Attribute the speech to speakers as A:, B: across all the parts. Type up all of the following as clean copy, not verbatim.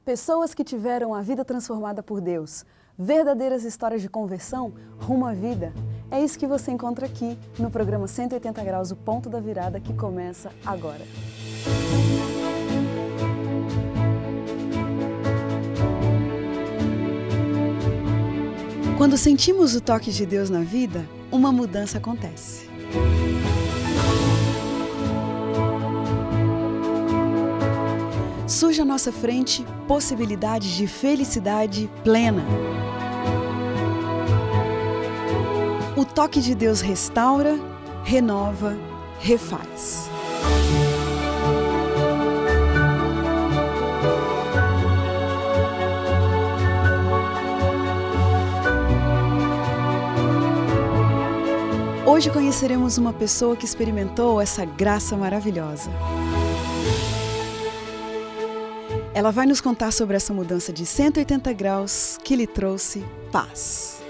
A: Pessoas que tiveram a vida transformada por Deus, verdadeiras histórias de conversão rumo à vida. É isso que você encontra aqui no programa 180 Graus, o ponto da virada, que começa agora. Quando sentimos o toque de Deus na vida, uma mudança acontece. Surge à nossa frente possibilidades de felicidade plena. O toque de Deus restaura, renova, refaz. Hoje conheceremos uma pessoa que experimentou essa graça maravilhosa. Ela vai nos contar sobre essa mudança de 180 graus que lhe trouxe paz.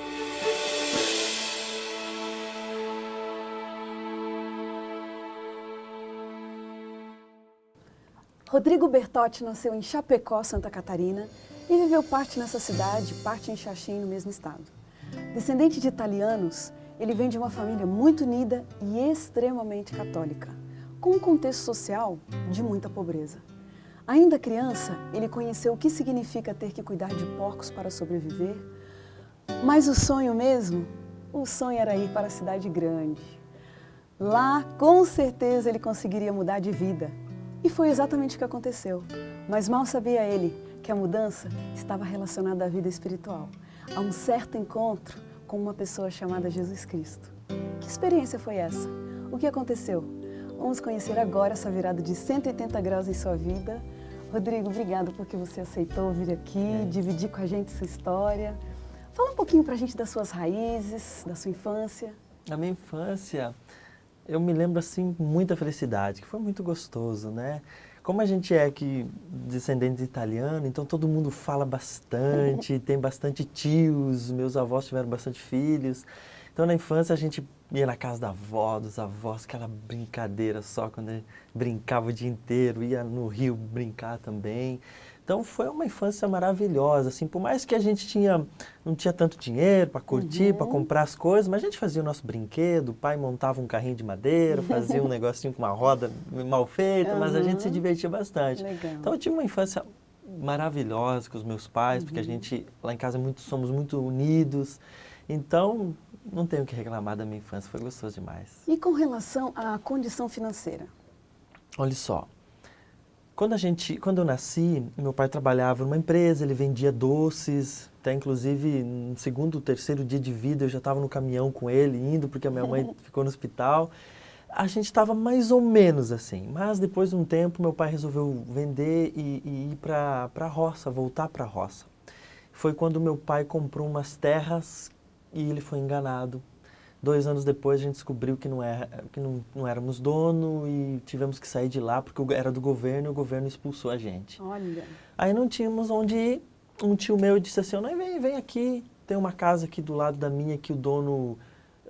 A: Rodrigo Bertotti nasceu em Chapecó, Santa Catarina, e viveu parte nessa cidade, parte em Xaxim, no mesmo estado. Descendente de italianos, ele vem de uma família muito unida e extremamente católica, com um contexto social de muita pobreza. Ainda criança, ele conheceu o que significa ter que cuidar de porcos para sobreviver, mas o sonho era ir para a cidade grande. Lá, com certeza, ele conseguiria mudar de vida. E foi exatamente o que aconteceu. Mas mal sabia ele que a mudança estava relacionada à vida espiritual, a um certo encontro com uma pessoa chamada Jesus Cristo. Que experiência foi essa? O que aconteceu? Vamos conhecer agora essa virada de 180 graus em sua vida. Rodrigo, obrigado porque você aceitou vir aqui, dividir com a gente sua história. Fala um pouquinho pra gente das suas raízes, da sua infância.
B: Na minha infância, eu me lembro assim muita felicidade, que foi muito gostoso, né? Como a gente é aqui descendente de italiano, então todo mundo fala bastante, tem bastante tios, meus avós tiveram bastante filhos. Então na infância a gente ia na casa da avó, dos avós, aquela brincadeira só, quando a gente brincava o dia inteiro, ia no rio brincar também. Então foi uma infância maravilhosa, assim, por mais que a gente não tinha tanto dinheiro para curtir, para comprar as coisas, mas a gente fazia o nosso brinquedo, o pai montava um carrinho de madeira, fazia um negocinho com uma roda mal feita, mas a gente se divertia bastante.
A: Legal.
B: Então eu tive uma infância maravilhosa com os meus pais, porque a gente lá em casa somos muito unidos, então não tenho o que reclamar da minha infância, foi gostoso demais.
A: E com relação à condição financeira?
B: Olha só. Quando eu nasci, meu pai trabalhava numa empresa, ele vendia doces, até inclusive no segundo, terceiro dia de vida eu já estava no caminhão com ele, indo porque a minha mãe ficou no hospital. A gente estava mais ou menos assim, mas depois de um tempo meu pai resolveu vender e ir para a roça, voltar para a roça. Foi quando meu pai comprou umas terras e ele foi enganado. 2 anos depois a gente descobriu que não éramos dono e tivemos que sair de lá porque era do governo e o governo expulsou a gente.
A: Olha.
B: Aí não tínhamos onde ir. Um tio meu disse assim, não, vem aqui, tem uma casa aqui do lado da minha que o dono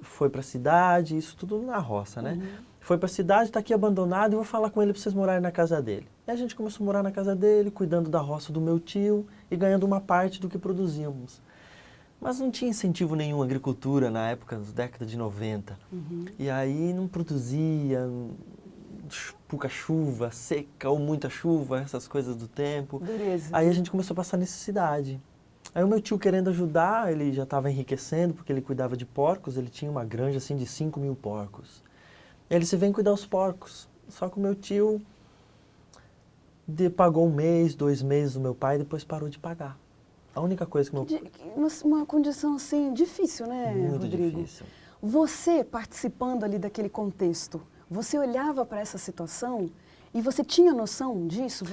B: foi para a cidade, isso tudo na roça, né? Foi para a cidade, está aqui abandonado e vou falar com ele para vocês morarem na casa dele. E a gente começou a morar na casa dele, cuidando da roça do meu tio e ganhando uma parte do que produzíamos. Mas não tinha incentivo nenhum à agricultura na época, nas décadas de 90. E aí não produzia, pouca chuva, seca ou muita chuva, essas coisas do tempo.
A: Dureza.
B: Aí a gente começou a passar necessidade. Aí o meu tio querendo ajudar, ele já estava enriquecendo porque ele cuidava de porcos, ele tinha uma granja assim de 5.000 porcos. Ele disse, vem cuidar dos porcos. Só que o meu tio pagou 1 mês, 2 meses do meu pai e depois parou de pagar. A única coisa que
A: Uma condição assim difícil, né,
B: Muito
A: Rodrigo?
B: difícil.
A: Você participando ali daquele contexto, você olhava para essa situação e você tinha noção disso?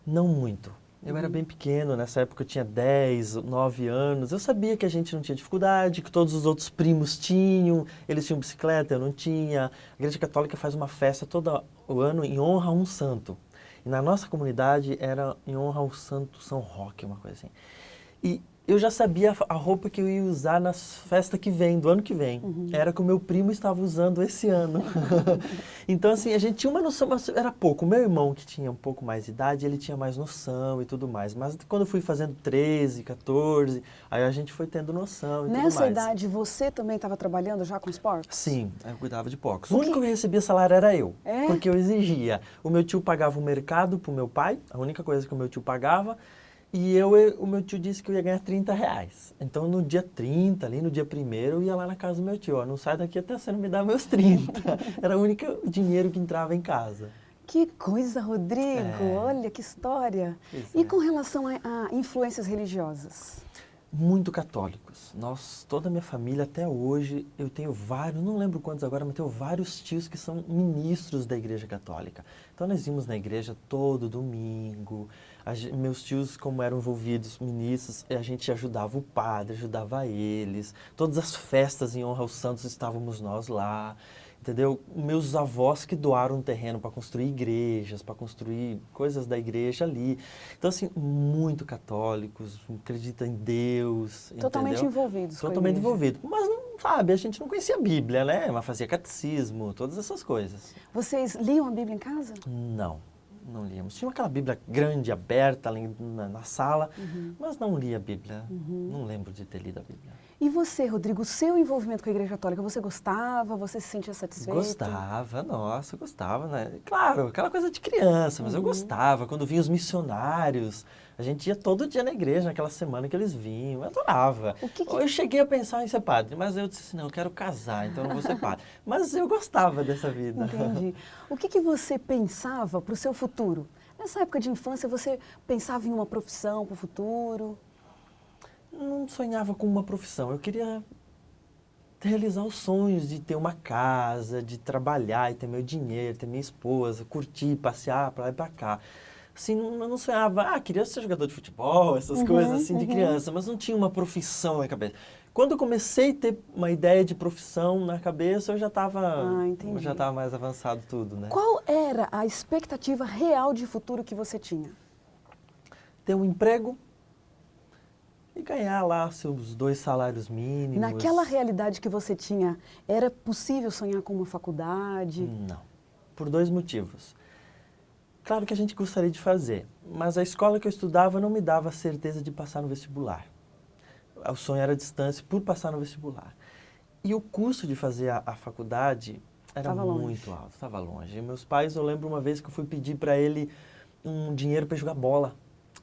B: Não muito. Eu era bem pequeno, nessa época eu tinha 10, 9 anos. Eu sabia que a gente não tinha dificuldade, que todos os outros primos tinham, eles tinham bicicleta, eu não tinha. A Igreja Católica faz uma festa todo o ano em honra a um santo. E na nossa comunidade era em honra ao santo São Roque, uma coisa assim. E eu já sabia a roupa que eu ia usar na festa que vem, do ano que vem. Era que o meu primo estava usando esse ano. Então, assim, a gente tinha uma noção, mas era pouco. O meu irmão, que tinha um pouco mais de idade, ele tinha mais noção e tudo mais. Mas quando eu fui fazendo 13, 14, aí a gente foi tendo noção e tudo mais.
A: Nessa idade, você também estava trabalhando já com os porcos?
B: Sim, eu cuidava de porcos. O único que recebia salário era eu, porque eu exigia. O meu tio pagava o mercado pro meu pai, a única coisa que o meu tio pagava, e o meu tio disse que eu ia ganhar R$ 30. Então, no dia 30, ali no dia 1º, eu ia lá na casa do meu tio. Ó, não sai daqui até você não me dar meus 30. Era o único dinheiro que entrava em casa.
A: Que coisa, Rodrigo! Olha que história! E com relação a influências religiosas?
B: Muito católicos. Toda a minha família, até hoje, eu tenho vários, não lembro quantos agora, mas tenho vários tios que são ministros da Igreja Católica. Então, nós íamos na igreja todo domingo. Meus tios, como eram envolvidos, ministros, a gente ajudava o padre, ajudava eles. Todas as festas em honra aos santos estávamos nós lá. Entendeu? Meus avós que doaram um terreno para construir igrejas, para construir coisas da igreja ali. Então, assim, muito católicos, acreditam em Deus.
A: Totalmente
B: entendeu?
A: envolvidos.
B: Totalmente envolvidos. Mas, não, sabe, a gente não conhecia a Bíblia, né? Mas fazia catecismo, todas essas coisas.
A: Vocês liam a Bíblia em casa?
B: Não líamos. Tinha aquela Bíblia grande, aberta ali na sala, mas não lia a Bíblia. Não lembro de ter lido a Bíblia.
A: E você, Rodrigo, o seu envolvimento com a Igreja Católica, você gostava? Você se sentia satisfeito?
B: Gostava, nossa, gostava, né? Claro, aquela coisa de criança, mas eu gostava. Quando vinham os missionários, a gente ia todo dia na igreja, naquela semana que eles vinham, eu adorava. Eu cheguei a pensar em ser padre, mas eu disse assim, não, eu quero casar, então eu não vou ser padre. Mas eu gostava dessa vida.
A: Entendi. O que você pensava para o seu futuro? Nessa época de infância, você pensava em uma profissão para o futuro?
B: Não sonhava com uma profissão, eu queria realizar os sonhos de ter uma casa, de trabalhar e ter meu dinheiro, ter minha esposa, curtir, passear para lá e para cá. Assim, eu não sonhava, queria ser jogador de futebol, essas coisas assim de criança, mas não tinha uma profissão na cabeça. Quando eu comecei a ter uma ideia de profissão na cabeça, eu já estava mais avançado tudo, né?
A: Qual era a expectativa real de futuro que você tinha?
B: Ter um emprego e ganhar lá seus 2 salários mínimos.
A: Naquela realidade que você tinha, era possível sonhar com uma faculdade?
B: Não, por 2 motivos. Claro que a gente gostaria de fazer, mas a escola que eu estudava não me dava certeza de passar no vestibular. O sonho era a distância por passar no vestibular. E o custo de fazer a faculdade era muito alto, estava longe. E meus pais, eu lembro uma vez que eu fui pedir para ele um dinheiro para jogar bola.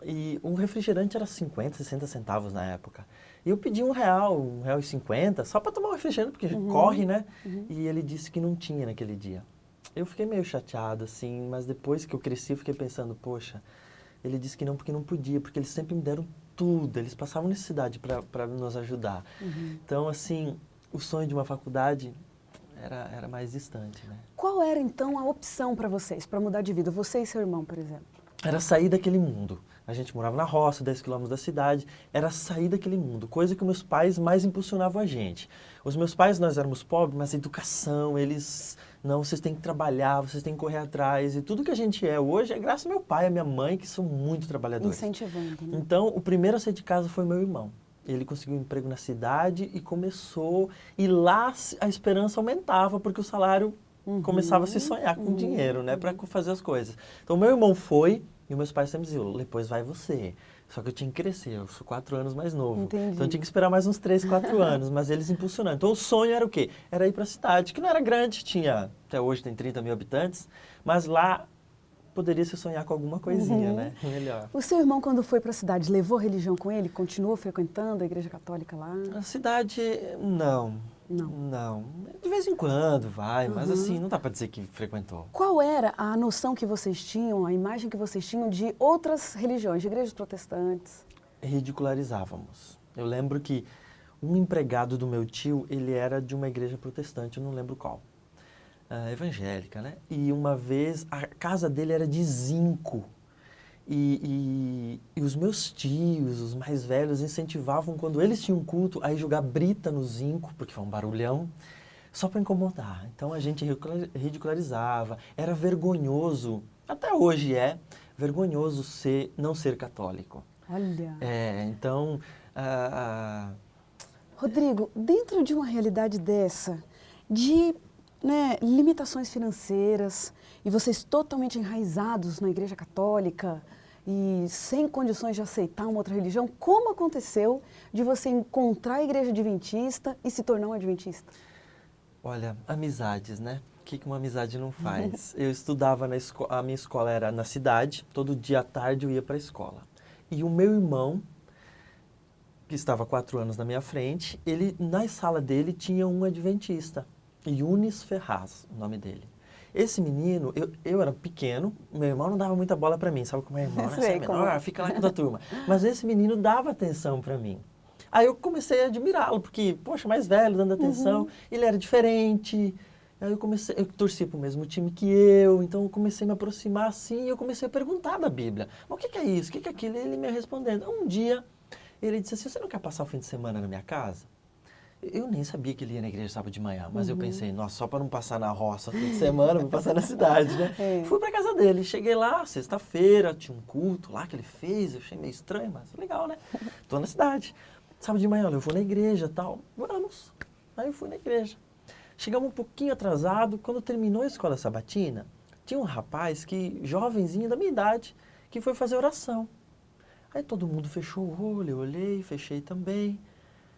B: E um refrigerante era 50, 60 centavos na época. E eu pedi R$1,50, só para tomar um refrigerante, porque corre, né? E ele disse que não tinha naquele dia. Eu fiquei meio chateado, assim, mas depois que eu cresci, eu fiquei pensando, poxa, ele disse que não porque não podia, porque eles sempre me deram tudo, eles passavam necessidade para nos ajudar. Então, assim, o sonho de uma faculdade era mais distante, né?
A: Qual era, então, a opção para vocês, para mudar de vida? Você e seu irmão, por exemplo.
B: Era sair daquele mundo. A gente morava na roça, 10 quilômetros da cidade, era sair daquele mundo, coisa que meus pais mais impulsionavam a gente. Os meus pais, nós éramos pobres, mas a educação, eles, não, vocês têm que trabalhar, vocês têm que correr atrás, e tudo que a gente é hoje é graças ao meu pai e à minha mãe, que são muito trabalhadores.
A: Incentivando, né?
B: Então, o primeiro a sair de casa foi meu irmão. Ele conseguiu um emprego na cidade e começou, e lá a esperança aumentava, porque o salário começava a se sonhar com dinheiro, né, para fazer as coisas. Então, meu irmão foi, e meus pais sempre diziam, depois vai você. Só que eu tinha que crescer, eu sou 4 anos mais novo.
A: Entendi.
B: Então eu tinha que esperar mais uns 3, 4 anos, mas eles impulsionando. Então o sonho era o quê? Era ir para a cidade, que não era grande, até hoje tem 30 mil habitantes, mas lá poderia se sonhar com alguma coisinha, né? Melhor.
A: O seu irmão, quando foi para a cidade, levou religião com ele? Continuou frequentando a igreja católica lá?
B: A cidade, não. De vez em quando vai, mas assim, não dá para dizer que frequentou.
A: Qual era a noção que vocês tinham, a imagem que vocês tinham de outras religiões, de igrejas protestantes?
B: Ridicularizávamos. Eu lembro que um empregado do meu tio, ele era de uma igreja protestante, eu não lembro qual. Evangélica, né? E uma vez, a casa dele era de zinco. E os meus tios, os mais velhos, incentivavam, quando eles tinham culto, a ir jogar brita no zinco, porque foi um barulhão, só para incomodar. Então a gente ridicularizava, era vergonhoso, até hoje é vergonhoso não ser católico.
A: Olha.
B: Então...
A: Rodrigo, dentro de uma realidade dessa, de limitações financeiras, e vocês totalmente enraizados na Igreja Católica e sem condições de aceitar uma outra religião, como aconteceu de você encontrar a Igreja Adventista e se tornar um adventista?
B: Olha, amizades, né? O que uma amizade não faz? Eu estudava na escola, a minha escola era na cidade, todo dia à tarde eu ia para a escola. E o meu irmão, que estava 4 anos na minha frente, ele, na sala dele, tinha um adventista, Yunis Ferraz, o nome dele. Esse menino, eu era pequeno, meu irmão não dava muita bola para mim, sabe como é irmão, né? Você é menor, fica lá com a tua turma. Mas esse menino dava atenção para mim. Aí eu comecei a admirá-lo, porque, poxa, mais velho, dando atenção, ele era diferente. Aí eu torcia para o mesmo time que eu, então eu comecei a me aproximar assim e eu comecei a perguntar da Bíblia. Mas o que é isso? O que é aquilo? E ele me respondendo. Um dia, ele disse assim, você não quer passar o fim de semana na minha casa? Eu nem sabia que ele ia na igreja sábado de manhã, mas eu pensei, nossa, só para não passar na roça fim de semana, vou passar na cidade, né? Fui para casa dele, cheguei lá, sexta-feira, tinha um culto lá que ele fez, eu achei meio estranho, mas legal, né? Tô na cidade. Sábado de manhã, eu vou na igreja e tal, vamos. Aí eu fui na igreja. Chegamos um pouquinho atrasado, quando terminou a escola sabatina, tinha um rapaz, jovenzinho da minha idade, que foi fazer oração. Aí todo mundo fechou o olho, eu olhei, fechei também.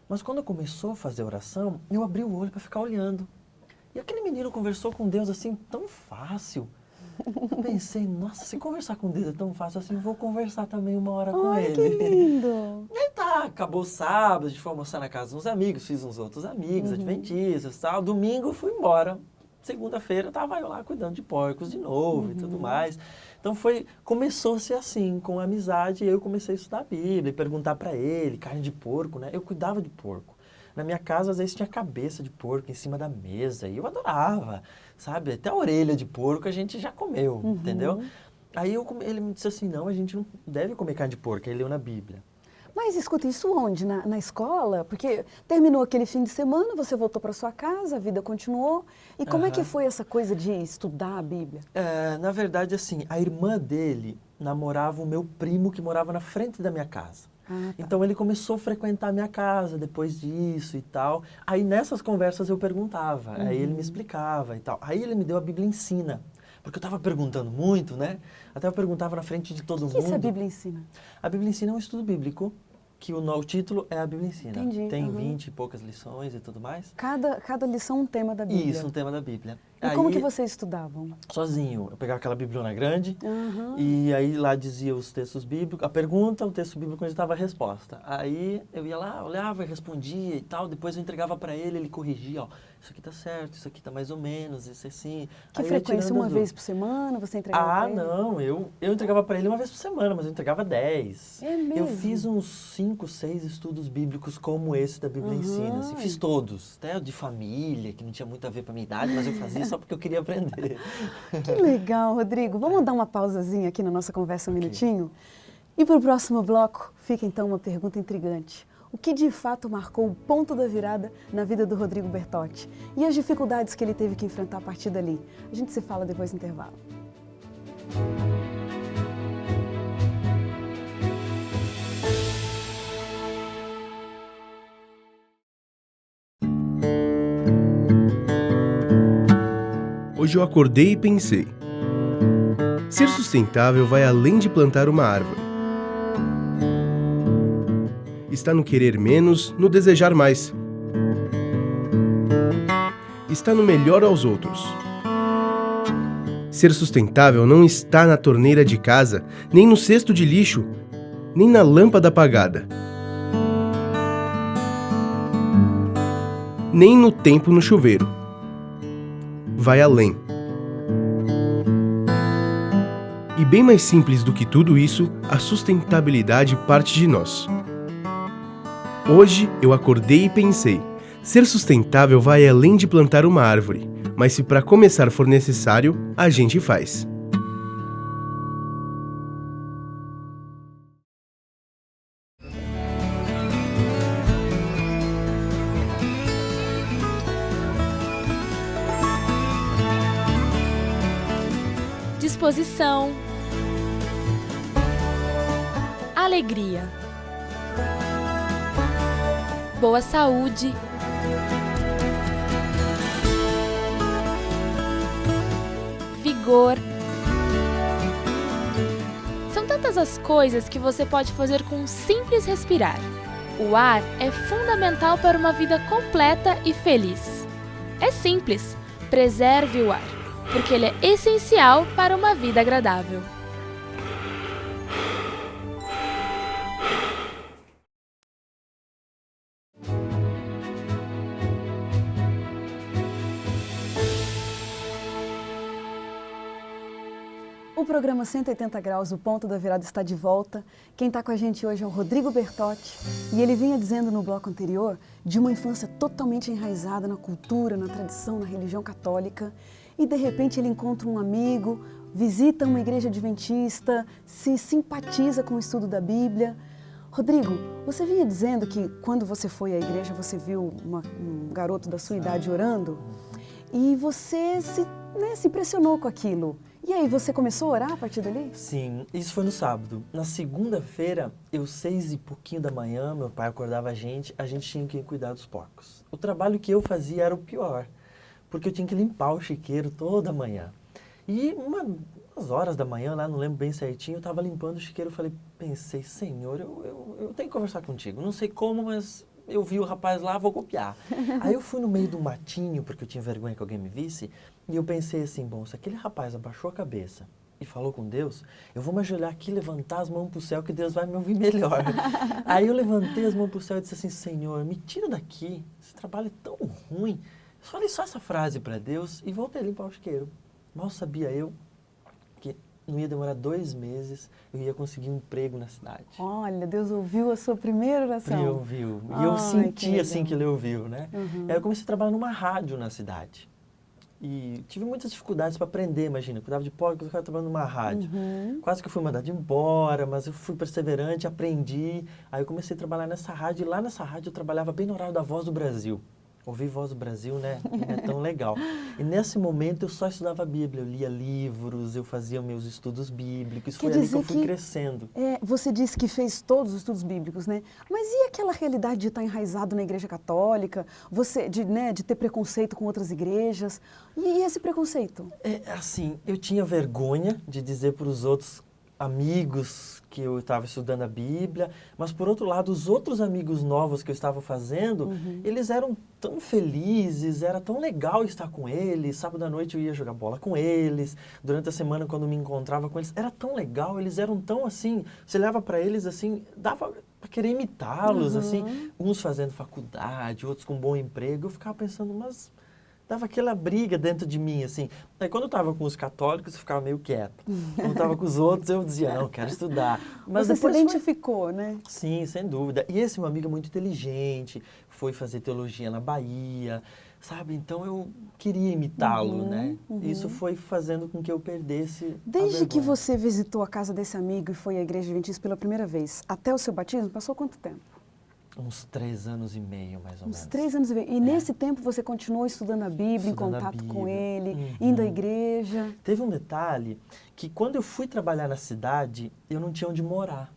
B: Mas quando começou a fazer oração, eu abri o olho para ficar olhando. E aquele menino conversou com Deus assim, tão fácil. Eu pensei, nossa, se conversar com Deus é tão fácil assim, eu vou conversar também uma hora com ele.
A: Que lindo!
B: E aí tá, acabou o sábado, a gente foi almoçar na casa de uns amigos, fiz uns outros amigos, adventistas e tal. Domingo eu fui embora. Segunda-feira tava eu lá cuidando de porcos de novo e tudo mais. Então começou a ser assim, com amizade, e eu comecei a estudar a Bíblia, e perguntar para ele, carne de porco, né? Eu cuidava de porco. Na minha casa, às vezes, tinha cabeça de porco em cima da mesa, e eu adorava, sabe? Até a orelha de porco a gente já comeu, entendeu? Aí ele me disse assim, não, a gente não deve comer carne de porco, ele leu na Bíblia.
A: Mas escuta, isso onde? Na escola? Porque terminou aquele fim de semana, você voltou para sua casa, a vida continuou. E como é que foi essa coisa de estudar a Bíblia?
B: Na verdade, assim, a irmã dele namorava o meu primo que morava na frente da minha casa. Tá. Então ele começou a frequentar a minha casa depois disso e tal. Aí nessas conversas eu perguntava, aí ele me explicava e tal. Aí ele me deu a Bíblia Ensina. Porque eu estava perguntando muito, né? Até eu perguntava na frente de todo mundo.
A: O que é a Bíblia Ensina? A
B: Bíblia Ensina é um estudo bíblico, que o título é a Bíblia Ensina.
A: Entendi.
B: Tem 20 e poucas lições e tudo mais.
A: Cada lição um tema da Bíblia.
B: Isso, um tema da Bíblia.
A: E como que vocês estudavam?
B: Sozinho. Eu pegava aquela bibliona grande e aí lá dizia os textos bíblicos, a pergunta, o texto bíblico onde estava a resposta. Aí eu ia lá, olhava, respondia e tal, depois eu entregava para ele corrigia, ó, isso aqui tá certo, isso aqui tá mais ou menos, isso assim.
A: Que frequência? Uma vez por semana você entregava para ele?
B: Não, eu entregava para ele uma vez por semana, mas eu entregava 10.
A: É mesmo?
B: Eu fiz uns 5, 6 estudos bíblicos como esse da Bíblia Ensina, assim, fiz todos, até de família, que não tinha muito a ver com a minha idade, mas eu fazia só porque eu queria aprender.
A: Que legal, Rodrigo. Vamos dar uma pausazinha aqui na nossa conversa um minutinho? E para o próximo bloco, fica então uma pergunta intrigante. O que de fato marcou o ponto da virada na vida do Rodrigo Bertotti? E as dificuldades que ele teve que enfrentar a partir dali? A gente se fala depois do intervalo.
C: Hoje eu acordei e pensei: ser sustentável vai além de plantar uma árvore. Está no querer menos, no desejar mais. Está no melhor aos outros. Ser sustentável não está na torneira de casa, nem no cesto de lixo, nem na lâmpada apagada, nem no tempo no chuveiro. Vai além. E bem mais simples do que tudo isso, a sustentabilidade parte de nós. Hoje eu acordei e pensei: ser sustentável vai além de plantar uma árvore, mas se para começar for necessário, a gente faz.
D: Disposição, alegria, boa saúde, vigor. São tantas as coisas que você pode fazer com um simples respirar. O ar é fundamental para uma vida completa e feliz. É simples, preserve o ar, porque ele é essencial para uma vida agradável.
A: O programa 180 Graus, o Ponto da Virada, está de volta. Quem está com a gente hoje é o Rodrigo Bertotti. E ele vinha dizendo no bloco anterior de uma infância totalmente enraizada na cultura, na tradição, na religião católica. E de repente ele encontra um amigo, visita uma igreja adventista, se simpatiza com o estudo da Bíblia. Rodrigo, você vinha dizendo que quando você foi à igreja você viu um garoto da sua idade orando e você se impressionou com aquilo. E aí, você começou a orar a partir dali?
B: Sim, isso foi no sábado. Na segunda-feira, 6 e pouquinho da manhã, meu pai acordava a gente tinha que cuidar dos porcos. O trabalho que eu fazia era o pior, porque eu tinha que limpar o chiqueiro toda manhã. E umas horas da manhã, lá, não lembro bem certinho, eu estava limpando o chiqueiro, pensei, Senhor, eu tenho que conversar contigo. Não sei como, mas eu vi o rapaz lá, vou copiar. Aí eu fui no meio do matinho, porque eu tinha vergonha que alguém me visse, e eu pensei assim, bom, se aquele rapaz abaixou a cabeça e falou com Deus, eu vou me ajoelhar aqui, levantar as mãos para o céu, que Deus vai me ouvir melhor. Aí eu levantei as mãos para o céu e disse assim, Senhor, me tira daqui, esse trabalho é tão ruim. Eu falei só essa frase para Deus e voltei a limpar o chiqueiro. Mal sabia eu que não ia demorar 2 meses, eu ia conseguir um emprego na cidade.
A: Olha, Deus ouviu a sua primeira oração.
B: Ele ouviu. E eu senti assim que ele ouviu, né? Aí eu comecei a trabalhar numa rádio na cidade. E tive muitas dificuldades para aprender, imagina. Eu cuidava de porcos, eu estava trabalhando numa rádio. Quase que eu fui mandado embora, mas eu fui perseverante, aprendi. Aí eu comecei a trabalhar nessa rádio, e lá nessa rádio eu trabalhava bem no horário da Voz do Brasil. Ouvir Voz do Brasil, né? Não é tão legal. E nesse momento eu só estudava a Bíblia, eu lia livros, eu fazia meus estudos bíblicos. Foi ali que eu fui crescendo.
A: Você disse que fez todos os estudos bíblicos, né? Mas e aquela realidade de estar enraizado na igreja católica, de ter preconceito com outras igrejas? E esse preconceito?
B: Assim, eu tinha vergonha de dizer para os outros amigos que eu estava estudando a Bíblia, mas por outro lado, os outros amigos novos que eu estava fazendo, eles eram tão felizes, era tão legal estar com eles, sábado à noite eu ia jogar bola com eles, durante a semana quando me encontrava com eles, era tão legal, eles eram tão assim, você olhava para eles assim, dava para querer imitá-los, assim, uns fazendo faculdade, outros com bom emprego, eu ficava pensando, mas dava aquela briga dentro de mim, assim. Aí quando eu estava com os católicos, eu ficava meio quieto. Quando eu estava com os outros, eu dizia, não, quero estudar.
A: Mas você se identificou, né?
B: Sim, sem dúvida. E esse meu amigo é muito inteligente, foi fazer teologia na Bahia, sabe? Então eu queria imitá-lo, né? Isso foi fazendo com que eu perdesse
A: Desde que você visitou a casa desse amigo e foi à igreja adventista pela primeira vez, até o seu batismo, passou quanto tempo?
B: Uns 3 anos e meio, mais ou menos.
A: Uns 3 anos e meio. E nesse tempo você continuou estudando a Bíblia, em contato com ele, indo à igreja?
B: Teve um detalhe que quando eu fui trabalhar na cidade, eu não tinha onde morar.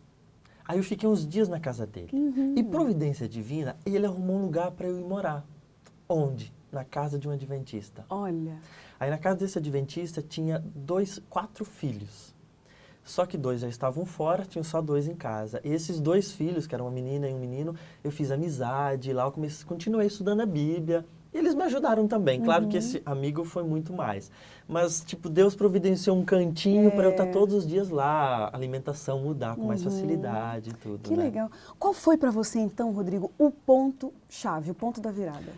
B: Aí eu fiquei uns dias na casa dele. E providência divina, ele arrumou um lugar para eu ir morar. Onde? Na casa de um adventista.
A: Olha.
B: Aí na casa desse adventista tinha 4 filhos. Só que 2 já estavam fora, tinham só 2 em casa. E esses 2 filhos, que eram uma menina e um menino, eu fiz amizade, lá eu continuei estudando a Bíblia. E eles me ajudaram também. Claro que esse amigo foi muito mais. Mas, tipo, Deus providenciou um cantinho para eu estar todos os dias lá, a alimentação mudar com mais facilidade e tudo.
A: Que legal. Qual foi para você, então, Rodrigo, o ponto-chave, o ponto da virada?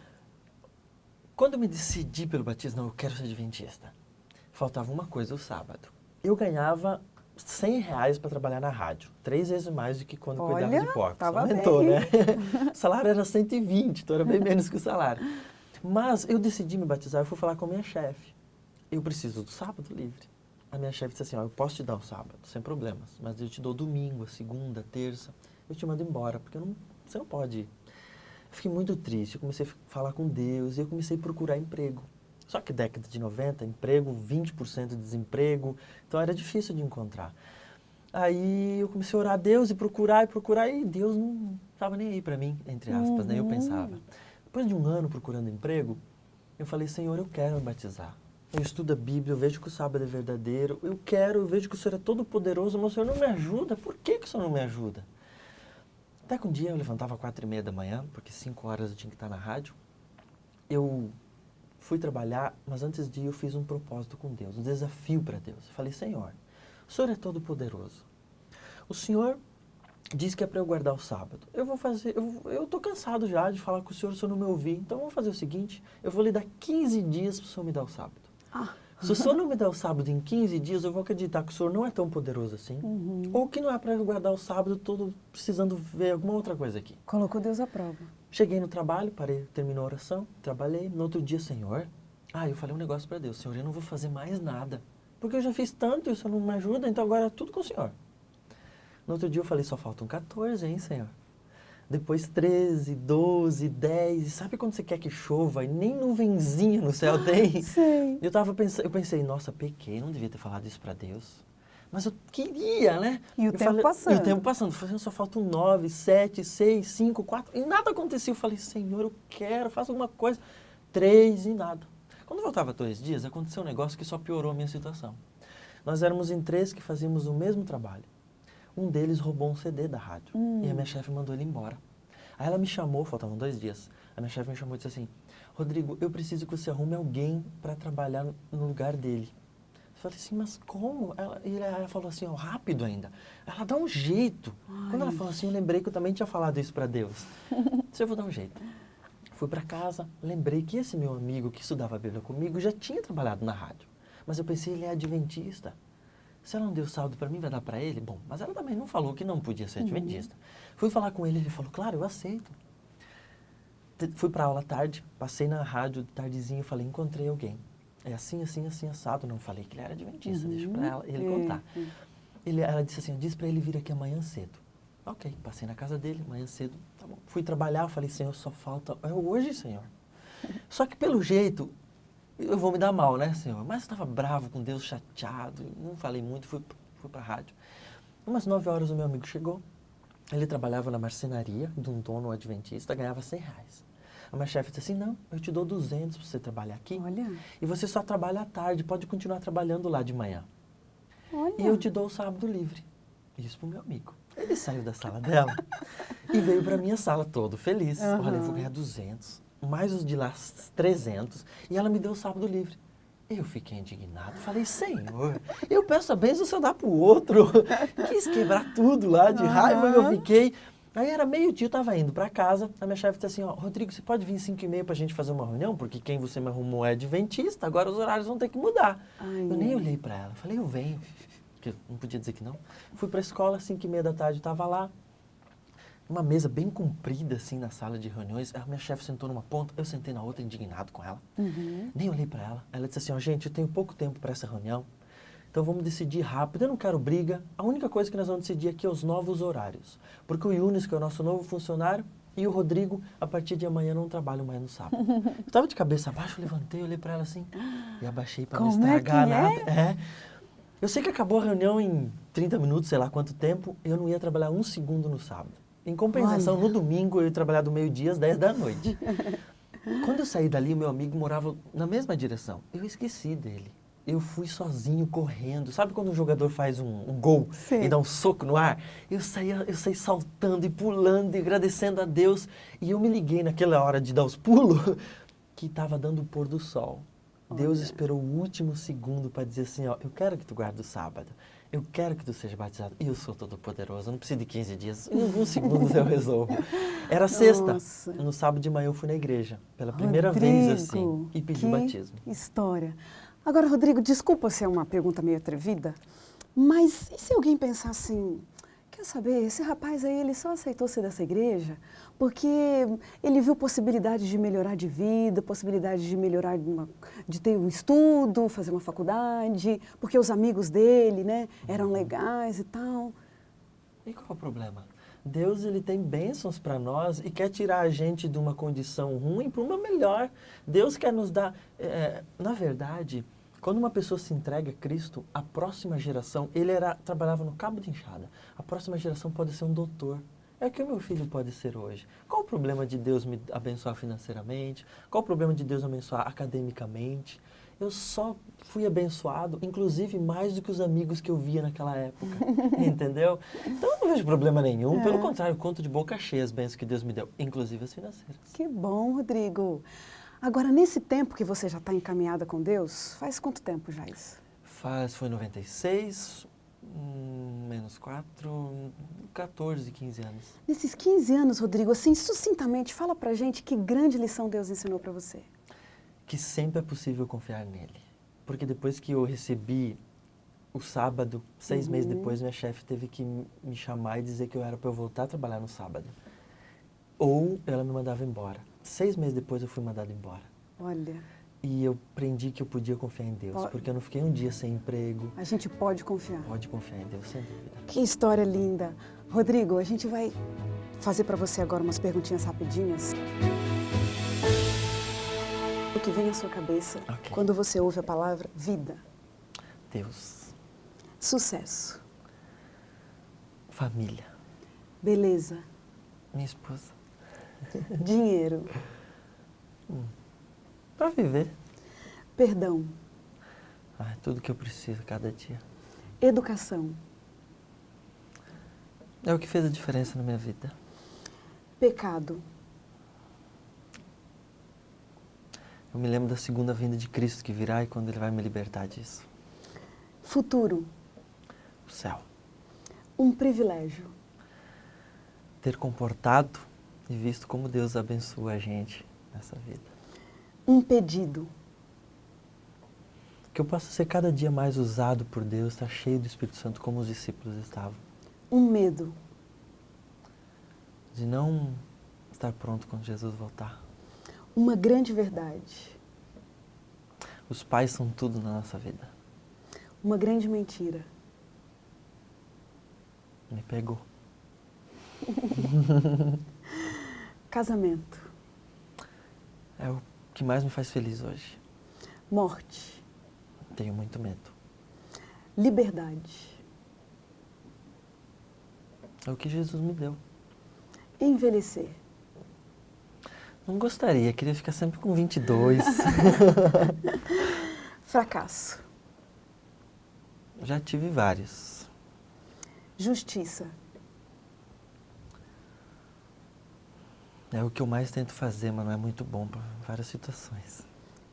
B: Quando eu me decidi pelo batismo, não, eu quero ser adventista, faltava uma coisa, o sábado. Eu ganhava R$100 para trabalhar na rádio, 3 vezes mais do que quando cuidava de porcos. Aumentou,
A: bem.
B: Né? O salário era 120, então era bem menos que o salário. Mas eu decidi me batizar, eu fui falar com a minha chefe. Eu preciso do sábado livre. A minha chefe disse assim, eu posso te dar o sábado, sem problemas, mas eu te dou domingo, a segunda, a terça, eu te mando embora, porque você não pode ir. Eu fiquei muito triste, eu comecei a falar com Deus e eu comecei a procurar emprego. Só que década de 90, emprego, 20% de desemprego, então era difícil de encontrar. Aí eu comecei a orar a Deus e procurar, e Deus não estava nem aí para mim, entre aspas, né? Eu pensava. Depois de um ano procurando emprego, eu falei, Senhor, eu quero me batizar. Eu estudo a Bíblia, eu vejo que o sábado é verdadeiro, eu vejo que o Senhor é todo poderoso, mas o Senhor não me ajuda. Por que o Senhor não me ajuda? Até que um dia eu levantava às 4h30 da manhã, porque 5 horas eu tinha que estar na rádio. Eu fui trabalhar, mas antes de ir eu fiz um propósito com Deus, um desafio para Deus. Eu falei, Senhor, o Senhor é todo poderoso. O Senhor diz que é para eu guardar o sábado. Eu vou fazer, eu estou cansado já de falar com o Senhor não me ouvir. Então vamos fazer o seguinte, eu vou lhe dar 15 dias para o Senhor me dar o sábado. Se o Senhor não me der o sábado em 15 dias, eu vou acreditar que o Senhor não é tão poderoso assim. Ou que não é para eu guardar o sábado todo precisando ver alguma outra coisa aqui.
A: Colocou Deus à prova.
B: Cheguei no trabalho, parei, terminou a oração, trabalhei. No outro dia, Senhor, eu falei um negócio para Deus. Senhor, eu não vou fazer mais nada. Porque eu já fiz tanto e o Senhor não me ajuda, então agora é tudo com o Senhor. No outro dia eu falei, só faltam 14, hein, Senhor? Depois 13, 12, 10. Sabe quando você quer que chova e nem nuvenzinha no céu tem?
A: Sei.
B: Eu pensei, nossa, pequei, não devia ter falado isso para Deus. Mas eu queria, né?
A: E o tempo passando.
B: E o tempo passando. Falei, só faltam 9, 7, 6, 5, 4. E nada acontecia. Eu falei, Senhor, eu quero, faça alguma coisa. 3 e nada. Quando eu voltava 2 dias, aconteceu um negócio que só piorou a minha situação. Nós éramos em 3 que fazíamos o mesmo trabalho. Um deles roubou um CD da rádio. E a minha chefe mandou ele embora. Aí ela me chamou, faltavam 2 dias. A minha chefe me chamou e disse assim, Rodrigo, eu preciso que você arrume alguém para trabalhar no lugar dele. Eu falei assim, mas como? Ela falou assim, rápido ainda. Ela dá um jeito. Quando ela falou assim, eu lembrei que eu também tinha falado isso para Deus. Disse, eu vou dar um jeito. Fui para casa, lembrei que esse meu amigo que estudava a Bíblia comigo já tinha trabalhado na rádio. Mas eu pensei, ele é adventista. Se ela não deu saldo para mim, vai dar para ele? Bom, mas ela também não falou que não podia ser adventista. Fui falar com ele, ele falou, claro, eu aceito. Fui para aula à tarde, passei na rádio de tardezinho e falei, encontrei alguém. É assim, assim, assim, assado. Não falei que ele era adventista, deixa para ele contar. Ela disse assim, diz para ele vir aqui amanhã cedo. Ok, passei na casa dele, amanhã cedo, tá bom. Fui trabalhar, falei, Senhor, só falta... É hoje, Senhor. Só que pelo jeito... Eu vou me dar mal, né, Senhor? Mas eu estava bravo com Deus, chateado, não falei muito, fui para a rádio. Umas 9 horas o meu amigo chegou, ele trabalhava na marcenaria de um dono adventista, ganhava R$100. A minha chefe disse assim, não, eu te dou 200 para você trabalhar aqui.
A: Olha.
B: E você só trabalha à tarde, pode continuar trabalhando lá de manhã.
A: Olha.
B: E eu te dou o sábado livre. Isso para o meu amigo. Ele saiu da sala dela e veio para a minha sala todo feliz. Olha, eu vou ganhar 200. Mais os de lá 300, e ela me deu o sábado livre. Eu fiquei indignado, falei, Senhor, eu peço a bênção, o Senhor dá para o outro. Quis quebrar tudo lá, de raiva eu fiquei. Aí era meio-dia, eu estava indo para casa, a minha chefe disse assim, Rodrigo, você pode vir 5h30 para a gente fazer uma reunião? Porque quem você me arrumou é adventista, agora os horários vão ter que mudar. Eu nem olhei para ela, falei, eu venho, porque eu não podia dizer que não. Fui para a escola, 5h30 da tarde, estava lá. Uma mesa bem comprida, assim, na sala de reuniões. A minha chefe sentou numa ponta, eu sentei na outra, indignado com ela. Nem olhei para ela. Ela disse assim, gente, eu tenho pouco tempo para essa reunião, então vamos decidir rápido. Eu não quero briga. A única coisa que nós vamos decidir aqui é os novos horários. Porque o Yunis, que é o nosso novo funcionário, e o Rodrigo, a partir de amanhã, não trabalham mais no sábado. Eu estava de cabeça abaixo, levantei, olhei para ela assim, e abaixei para não estragar nada. Eu sei que acabou a reunião em 30 minutos, sei lá quanto tempo, eu não ia trabalhar 1 segundo no sábado. Em compensação, no domingo, eu ia trabalhar do meio-dia às 10 da noite. Quando eu saí dali, o meu amigo morava na mesma direção. Eu esqueci dele. Eu fui sozinho, correndo. Sabe quando um jogador faz um gol e dá um soco no ar? Eu saí saltando e pulando e agradecendo a Deus. E eu me liguei naquela hora de dar os pulos que estava dando o pôr do sol. Deus esperou o último segundo para dizer assim, eu quero que tu guarde o sábado. Eu quero que tu seja batizado. E eu sou todo poderoso, eu não preciso de 15 dias. Em 1 segundo eu resolvo. Era sexta. No sábado de manhã eu fui na igreja. Pela primeira vez, assim. E pedi o batismo.
A: História. Agora, Rodrigo, desculpa se é uma pergunta meio atrevida, mas e se alguém pensar assim, quer saber, esse rapaz aí, ele só aceitou ser dessa igreja porque ele viu possibilidade de melhorar de vida, possibilidade de melhorar, de ter um estudo, fazer uma faculdade, porque os amigos dele, né, eram legais e tal.
B: E qual é o problema? Deus, ele tem bênçãos para nós e quer tirar a gente de uma condição ruim para uma melhor. Deus quer nos dar... na verdade, Quando uma pessoa se entrega a Cristo, a próxima geração, trabalhava no cabo de enxada, a próxima geração pode ser um doutor. É o que o meu filho pode ser hoje. Qual o problema de Deus me abençoar financeiramente? Qual o problema de Deus me abençoar academicamente? Eu só fui abençoado, inclusive mais do que os amigos que eu via naquela época, entendeu? Então eu não vejo problema nenhum, pelo contrário, eu conto de boca cheia as bênçãos que Deus me deu, inclusive as financeiras.
A: Que bom, Rodrigo. Agora, nesse tempo que você já está encaminhada com Deus, faz quanto tempo já isso?
B: Foi 96, menos 4, 14, 15 anos.
A: Nesses 15 anos, Rodrigo, assim, sucintamente, fala pra gente que grande lição Deus ensinou para você.
B: Que sempre é possível confiar nele. Porque depois que eu recebi o sábado, 6 meses depois, minha chefe teve que me chamar e dizer que eu era para eu voltar a trabalhar no sábado. Ou ela me mandava embora. 6 meses depois eu fui mandado embora.
A: Olha.
B: E eu aprendi que eu podia confiar em Deus, porque eu não fiquei um dia sem emprego.
A: A gente pode confiar.
B: Pode confiar em Deus, sem dúvida.
A: Que história linda. Rodrigo, a gente vai fazer para você agora umas perguntinhas rapidinhas. O que vem à sua cabeça quando você ouve a palavra vida?
B: Deus.
A: Sucesso.
B: Família.
A: Beleza.
B: Minha esposa.
A: Dinheiro.
B: Para viver.
A: Perdão.
B: Tudo que eu preciso cada dia.
A: Educação.
B: É o que fez a diferença na minha vida.
A: Pecado.
B: Eu me lembro da segunda vinda de Cristo que virá e quando Ele vai me libertar disso.
A: Futuro.
B: O céu.
A: Um privilégio.
B: Ter comportado e visto como Deus abençoa a gente nessa vida.
A: Um pedido.
B: Que eu possa ser cada dia mais usado por Deus, estar cheio do Espírito Santo como os discípulos estavam.
A: Um medo.
B: De não estar pronto quando Jesus voltar.
A: Uma grande verdade.
B: Os pais são tudo na nossa vida.
A: Uma grande mentira.
B: Me pegou.
A: Casamento.
B: É o que mais me faz feliz hoje.
A: Morte.
B: Tenho muito medo.
A: Liberdade.
B: É o que Jesus me deu.
A: Envelhecer.
B: Não gostaria, queria ficar sempre com 22.
A: Fracasso.
B: Já tive vários.
A: Justiça.
B: É o que eu mais tento fazer, mas não é muito bom para várias situações.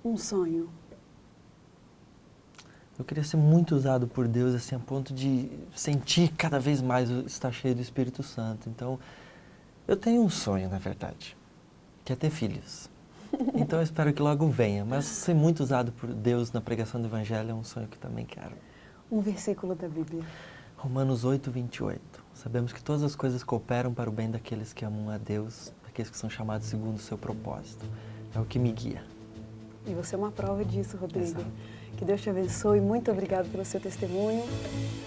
A: Um sonho.
B: Eu queria ser muito usado por Deus, assim, a ponto de sentir cada vez mais estar cheio do Espírito Santo. Então, eu tenho um sonho, na verdade, que é ter filhos. Então, eu espero que logo venha. Mas ser muito usado por Deus na pregação do Evangelho é um sonho que também quero.
A: Um versículo da Bíblia.
B: Romanos 8, 28. Sabemos que todas as coisas cooperam para o bem daqueles que amam a Deus, daqueles que são chamados segundo o seu propósito. É o que me guia.
A: E você é uma prova disso, Rodrigo.
B: Exato.
A: Que Deus te abençoe. Muito obrigado pelo seu testemunho.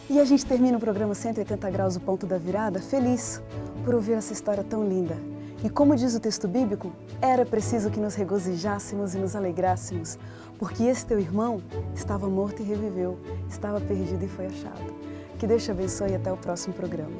A: E a gente termina o programa 180 Graus, o Ponto da Virada, feliz por ouvir essa história tão linda. E como diz o texto bíblico, era preciso que nos regozijássemos e nos alegrássemos, porque esse teu irmão estava morto e reviveu, estava perdido e foi achado. Que Deus te abençoe e até o próximo programa.